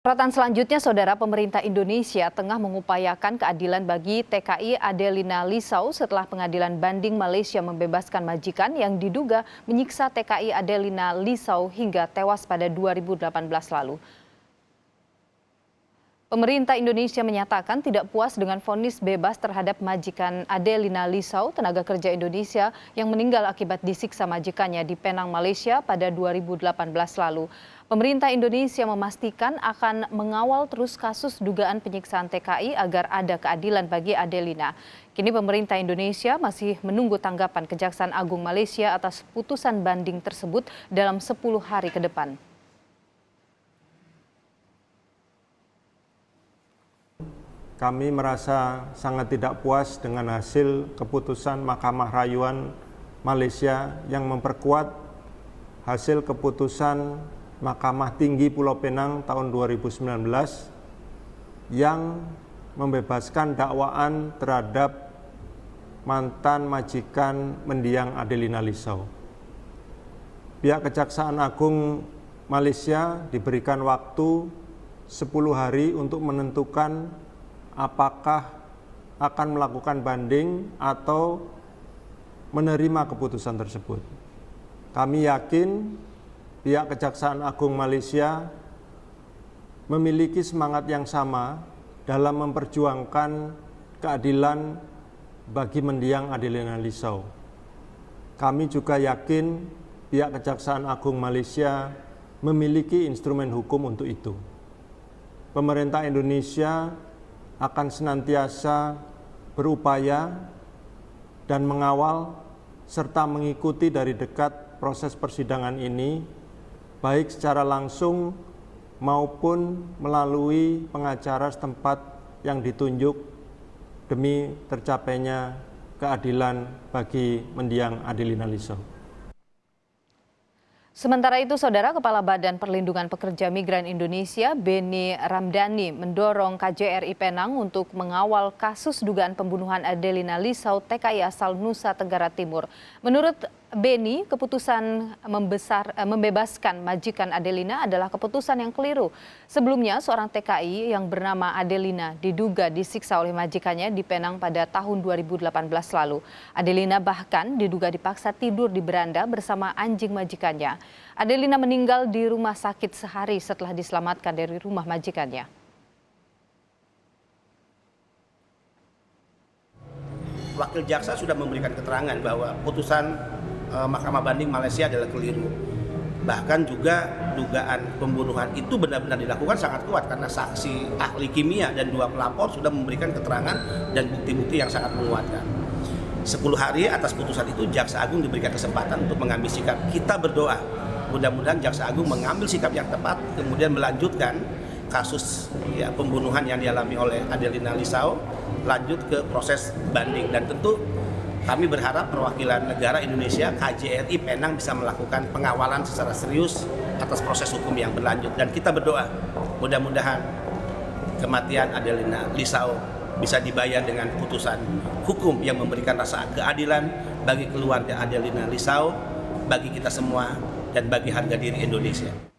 Sorotan selanjutnya, Saudara, pemerintah Indonesia tengah mengupayakan keadilan bagi TKI Adelina Lisau setelah pengadilan banding Malaysia membebaskan majikan yang diduga menyiksa TKI Adelina Lisau hingga tewas pada 2018 lalu. Pemerintah Indonesia menyatakan tidak puas dengan vonis bebas terhadap majikan Adelina Lisau, tenaga kerja Indonesia yang meninggal akibat disiksa majikannya di Penang, Malaysia pada 2018 lalu. Pemerintah Indonesia memastikan akan mengawal terus kasus dugaan penyiksaan TKI agar ada keadilan bagi Adelina. Kini pemerintah Indonesia masih menunggu tanggapan Kejaksaan Agung Malaysia atas putusan banding tersebut dalam 10 hari ke depan. Kami merasa sangat tidak puas dengan hasil keputusan Mahkamah Rayuan Malaysia yang memperkuat hasil keputusan Mahkamah Tinggi Pulau Penang tahun 2019 yang membebaskan dakwaan terhadap mantan majikan mendiang Adelina Lisau. Pihak Kejaksaan Agung Malaysia diberikan waktu 10 hari untuk menentukan apakah akan melakukan banding atau menerima keputusan tersebut. Kami yakin pihak Kejaksaan Agung Malaysia memiliki semangat yang sama dalam memperjuangkan keadilan bagi mendiang Adelina Lisau. Kami juga yakin pihak Kejaksaan Agung Malaysia memiliki instrumen hukum untuk itu. Pemerintah Indonesia akan senantiasa berupaya dan mengawal serta mengikuti dari dekat proses persidangan ini, baik secara langsung maupun melalui pengacara setempat yang ditunjuk demi tercapainya keadilan bagi mendiang Adelina Lisau. Sementara itu, Saudara, Kepala Badan Perlindungan Pekerja Migran Indonesia, Beni Ramdhani, mendorong KJRI Penang untuk mengawal kasus dugaan pembunuhan Adelina Lisau, TKI asal Nusa Tenggara Timur. Menurut Beni, keputusan membebaskan majikan Adelina adalah keputusan yang keliru. Sebelumnya, seorang TKI yang bernama Adelina diduga disiksa oleh majikannya di Penang pada tahun 2018 lalu. Adelina bahkan diduga dipaksa tidur di beranda bersama anjing majikannya. Adelina meninggal di rumah sakit sehari setelah diselamatkan dari rumah majikannya. Wakil jaksa sudah memberikan keterangan bahwa putusan Mahkamah Banding Malaysia adalah keliru. Bahkan juga dugaan pembunuhan itu benar-benar dilakukan sangat kuat karena saksi ahli kimia dan 2 pelapor sudah memberikan keterangan dan bukti-bukti yang sangat menguatkan. 10 hari atas putusan itu Jaksa Agung diberikan kesempatan untuk mengambil sikap. Kita berdoa mudah-mudahan Jaksa Agung mengambil sikap yang tepat, kemudian melanjutkan kasus pembunuhan yang dialami oleh Adelina Lisau lanjut ke proses banding. Dan tentu kami berharap perwakilan negara Indonesia, KJRI Penang bisa melakukan pengawalan secara serius atas proses hukum yang berlanjut. Dan kita berdoa mudah-mudahan kematian Adelina Lisau bisa dibayar dengan putusan hukum yang memberikan rasa keadilan bagi keluarga Adelina Lisau, bagi kita semua, dan bagi harga diri Indonesia.